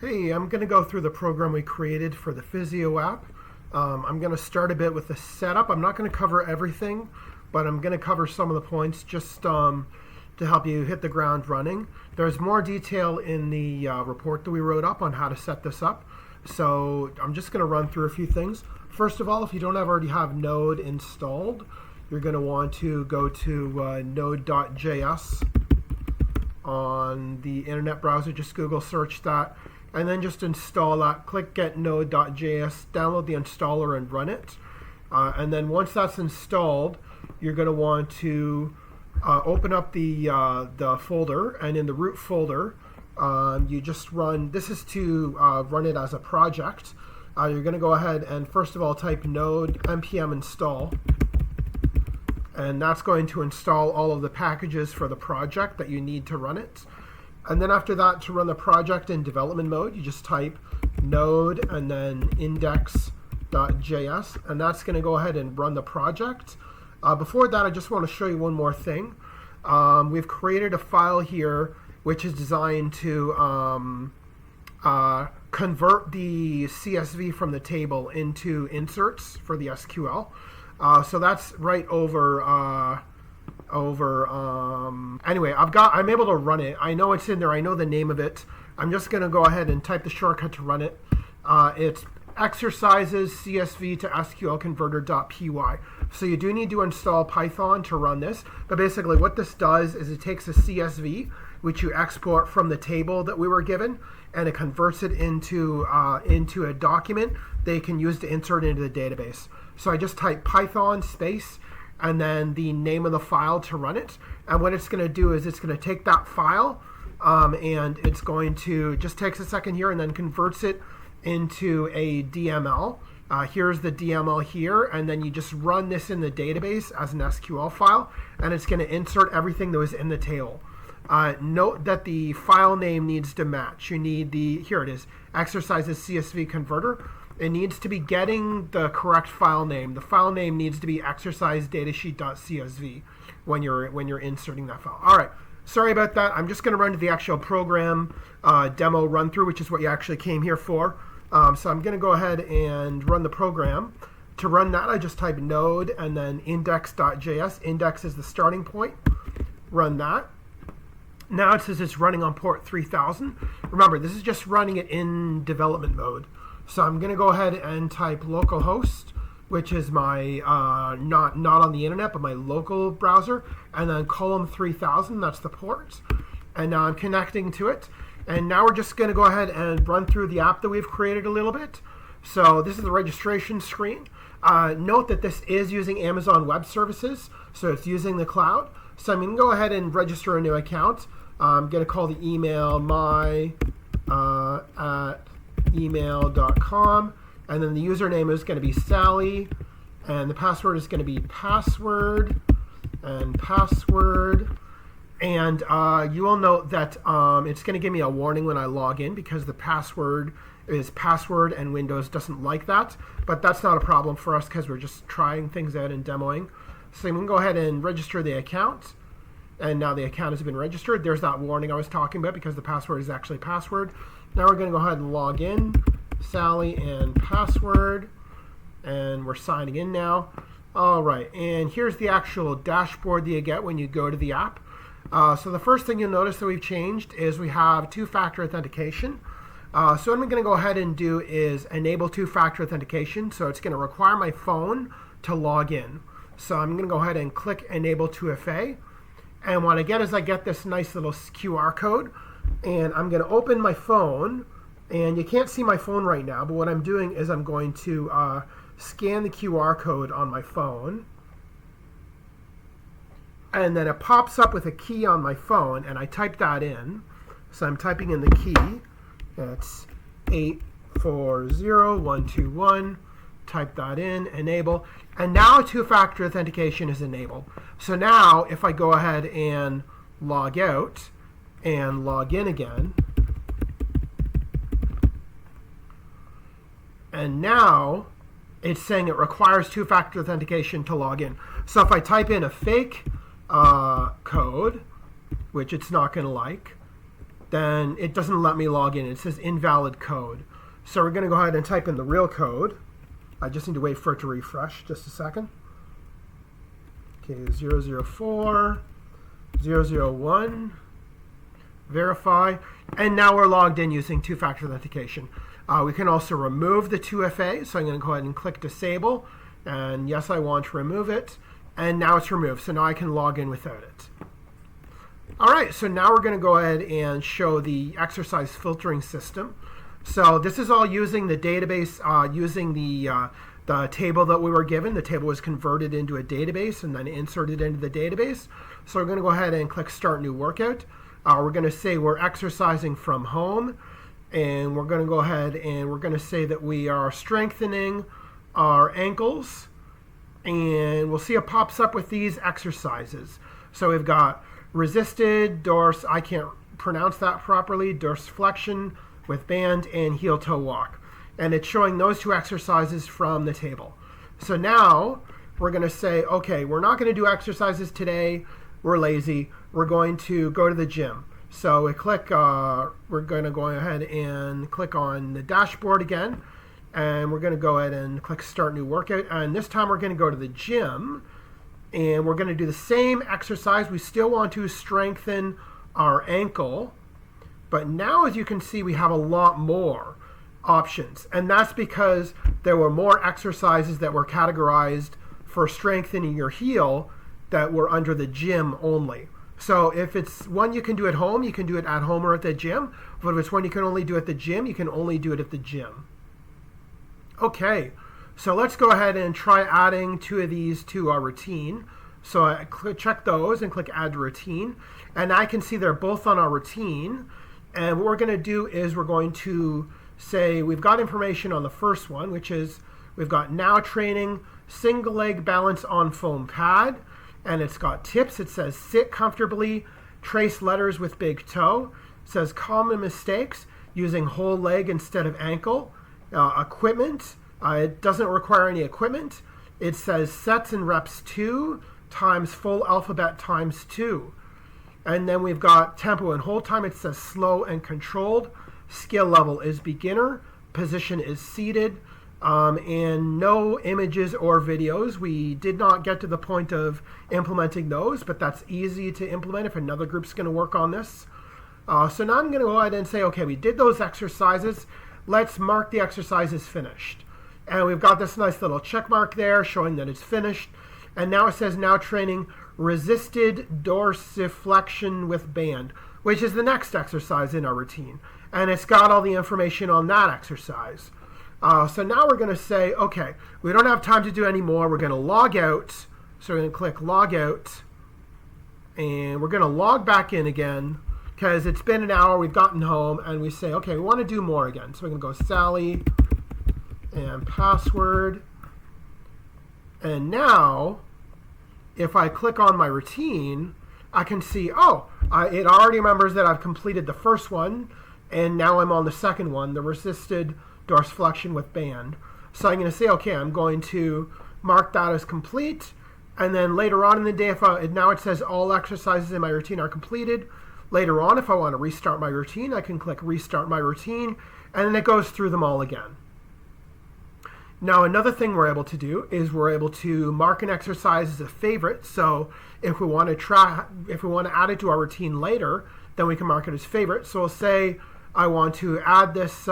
Hey, I'm going to go through the program we created for the Physio app. I'm going to start a bit with the setup. I'm not going to cover everything, but I'm going to cover some of the points just to help you hit the ground running. There's more detail in the report that we wrote up on how to set this up. So I'm just going to run through a few things. First of all, if you don't already have Node installed, you're going to want to go to node.js on the internet browser. Just Google search that and then just install that. Click get node.js, download the installer and run it. And then once that's installed, you're going to want to open up the folder, and in the root folder you just run, this is to run it as a project. You're going to go ahead and first of all type node npm install, and that's going to install all of the packages for the project that you need to run it. And then after that, to run the project in development mode, you just type node and then index.js, and that's going to go ahead and run the project. Before that, I just want to show you one more thing. We've created a file here which is designed to convert the CSV from the table into inserts for the SQL. So that's right anyway, I'm able to run it. I know it's in there. I know the name of it. I'm just going to go ahead and type the shortcut to run it. It's exercises CSV to SQL converter.py. So you do need to install Python to run this. But basically what this does is it takes a CSV, which you export from the table that we were given, and it converts it into a document they can use to insert into the database. So I just type Python space and then the name of the file to run it. And what it's going to do is it's going to take that file and it's going to just takes a second here and then converts it into a DML. Here's the DML here, and then you just run this in the database as an SQL file, and it's going to insert everything that was in the table. Note that the file name needs to match. You need here it is, exercises CSV converter. It needs to be getting the correct file name. The file name needs to be exercise datasheet.csv when you're inserting that file. All right, sorry about that. I'm just going to run to the actual program demo run through, which is what you actually came here for. So I'm going to go ahead and run the program. To run that, I just type node and then index.js. Index is the starting point. Run that. Now it says it's running on port 3000. Remember, this is just running it in development mode. So I'm going to go ahead and type localhost, which is my not on the internet, but my local browser, and then column 3000. That's the port. And now I'm connecting to it. And now we're just going to go ahead and run through the app that we've created a little bit. So this is the registration screen. Note that this is using Amazon Web Services, so it's using the cloud. So I'm going to go ahead and register a new account. I'm going to call the email my@email.com, and then the username is going to be Sally, and the password is going to be password and password. And you will note that it's going to give me a warning when I log in because the password is password and Windows doesn't like that. But that's not a problem for us because we're just trying things out and demoing. So I'm going to go ahead and register the account. And now the account has been registered. There's that warning I was talking about because the password is actually password. Now we're going to go ahead and log in, Sally and password. And we're signing in now. All right, and here's the actual dashboard that you get when you go to the app. So the first thing you'll notice that we've changed is we have two-factor authentication. So what I'm going to go ahead and do is enable two-factor authentication. So it's going to require my phone to log in. So I'm going to go ahead and click enable 2FA. And what I get is I get this nice little QR code. And I'm going to open my phone. And you can't see my phone right now, but what I'm doing is I'm going to scan the QR code on my phone. And then it pops up with a key on my phone, and I type that in. So I'm typing in the key. That's 840121. Type that in, enable. And now two-factor authentication is enabled. So now if I go ahead and log out and log in again, and now it's saying it requires two-factor authentication to log in. So if I type in a fake code, which it's not going to like, then it doesn't let me log in. It says invalid code. So we're going to go ahead and type in the real code. I just need to wait for it to refresh. Just a second. Okay, 004 001. Verify. And now we're logged in using two-factor authentication. We can also remove the 2FA. So I'm going to go ahead and click disable. And yes, I want to remove it. And now it's removed. So now I can log in without it. All right, so now we're going to go ahead and show the exercise filtering system. So this is all using the database, using the table that we were given. The table was converted into a database and then inserted into the database. So we're going to go ahead and click Start New Workout. We're going to say we're exercising from home. And we're going to go ahead and we're going to say that we are strengthening our ankles. And we'll see it pops up with these exercises. So we've got resisted, I can't pronounce that properly, dorsiflexion with band, and heel toe walk. And it's showing those two exercises from the table. So now we're going to say, okay, we're not going to do exercises today. We're lazy. We're going to go to the gym. So we click, we're going to go ahead and click on the dashboard again. And we're going to go ahead and click Start New Workout. And this time we're going to go to the gym. And we're going to do the same exercise. We still want to strengthen our ankle. But now, as you can see, we have a lot more options. And that's because there were more exercises that were categorized for strengthening your heel that were under the gym only. So if it's one you can do at home, you can do it at home or at the gym. But if it's one you can only do at the gym, you can only do it at the gym. Okay. So let's go ahead and try adding two of these to our routine. So I check those and click Add to Routine. And I can see they're both on our routine. And what we're going to do is we're going to say we've got information on the first one, which is we've got now training single leg balance on foam pad. And it's got tips. It says sit comfortably, trace letters with big toe. It says common mistakes, using whole leg instead of ankle. Equipment. It doesn't require any equipment. It says sets and reps 2 times full alphabet times 2. And then we've got tempo and hold time. It says slow and controlled. Skill level is beginner. Position is seated. And no images or videos. We did not get to the point of implementing those, but that's easy to implement if another group's going to work on this. So now I'm going to go ahead and say, okay, we did those exercises. Let's mark the exercises finished. And we've got this nice little check mark there showing that it's finished. And now it says now training resisted dorsiflexion with band, which is the next exercise in our routine. And it's got all the information on that exercise. So now we're going to say, okay, we don't have time to do any more. We're going to log out. So we're going to click log out. And we're going to log back in again because it's been an hour. We've gotten home. And we say, okay, we want to do more again. So we're going to go Sally and password. And now, if I click on my routine, I can see, it already remembers that I've completed the first one, and now I'm on the second one, the resisted dorsiflexion with band. So I'm going to say, okay, I'm going to mark that as complete, and then later on in the day, now it says all exercises in my routine are completed. Later on, if I want to restart my routine, I can click Restart My Routine, and then it goes through them all again. Now, another thing we're able to do is we're able to mark an exercise as a favorite. So if we want to add it to our routine later, then we can mark it as favorite. So we'll say I want to add this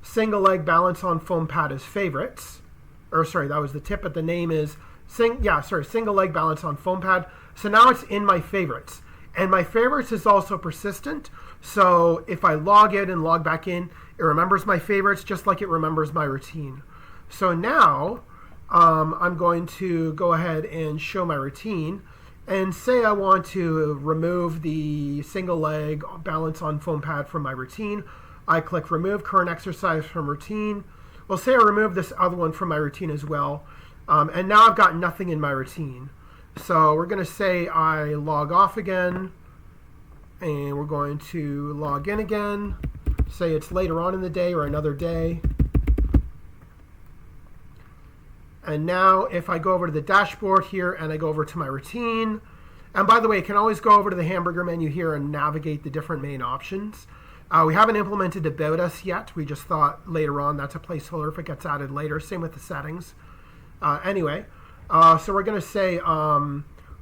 single leg balance on foam pad as favorites. Or sorry, that was the tip, but the name is single leg balance on foam pad. So now it's in my favorites. And my favorites is also persistent. So if I log out and log back in, it remembers my favorites just like it remembers my routine. So now I'm going to go ahead and show my routine and say I want to remove the single leg balance on foam pad from my routine. I click remove current exercise from routine. We'll say I remove this other one from my routine as well. And now I've got nothing in my routine. So we're going to say I log off again, and we're going to log in again, say it's later on in the day or another day. And now if I go over to the dashboard here and I go over to my routine, And by the way, you can always go over to the hamburger menu here and navigate the different main options. We haven't implemented About Us yet. We just thought later on that's a placeholder if it gets added later. Same with the settings. Anyway, so we're going to say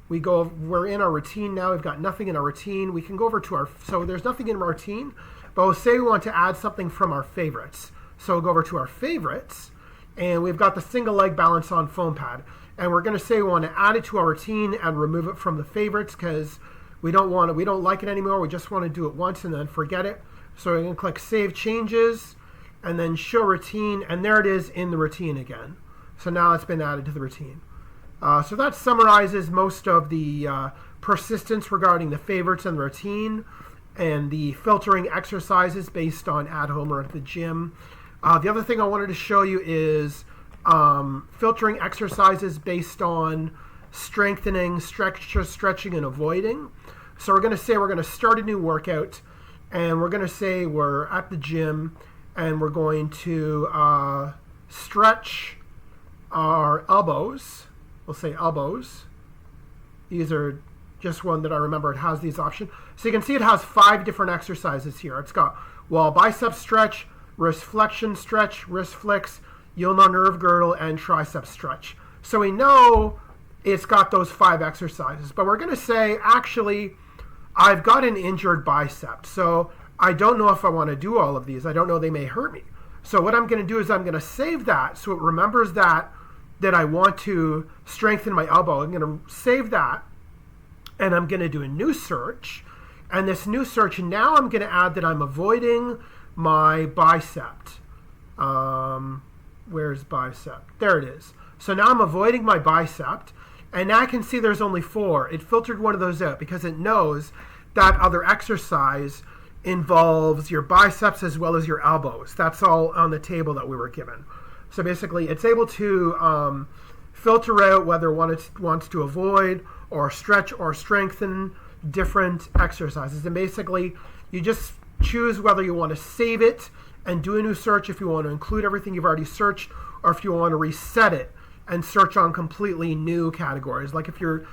we're in our routine now. We've got nothing in our routine. We can go over to so there's nothing in our routine, but we'll say we want to add something from our favorites. So we'll go over to our favorites, and we've got the single leg balance on foam pad. And we're going to say we want to add it to our routine and remove it from the favorites because we don't like it anymore. We just want to do it once and then forget it. So we're going to click Save Changes and then Show Routine, and there it is in the routine again. So now it's been added to the routine. So that summarizes most of the persistence regarding the favorites and the routine and the filtering exercises based on at home or at the gym. The other thing I wanted to show you is filtering exercises based on strengthening, stretching, and avoiding. So we're going to say we're going to start a new workout, and we're going to say we're at the gym, and we're going to stretch our elbows. We'll say elbows. These are just one that I remember. It has these options. So you can see it has 5 different exercises here. It's got wall bicep stretch, wrist flexion stretch, wrist flex, ulnar nerve girdle, and tricep stretch. So we know it's got those 5 exercises. But we're going to say, actually, I've got an injured bicep. So I don't know if I want to do all of these. I don't know, they may hurt me. So what I'm going to do is I'm going to save that so it remembers that I want to strengthen my elbow. I'm going to save that, and I'm going to do a new search. And this new search, now I'm going to add that I'm avoiding my bicep. Where's bicep? There it is. So now I'm avoiding my bicep, and now I can see there's only 4. It filtered one of those out because it knows that other exercise involves your biceps as well as your elbows. That's all on the table that we were given. So basically, it's able to filter out whether one wants to avoid or stretch or strengthen different exercises. And basically, you just choose whether you want to save it and do a new search if you want to include everything you've already searched, or if you want to reset it and search on completely new categories. Like if you've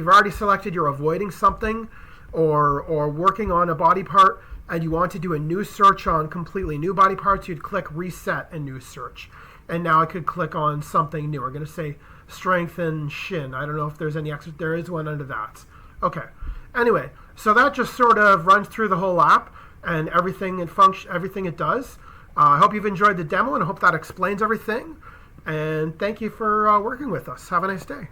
already selected you're avoiding something or working on a body part and you want to do a new search on completely new body parts, you'd click Reset and New Search. And now I could click on something new. We're going to say strengthen shin. I don't know if there's any extra. There is one under that. Okay. Anyway, so that just sort of runs through the whole app and everything it does. I hope you've enjoyed the demo, and I hope that explains everything. And thank you for working with us. Have a nice day.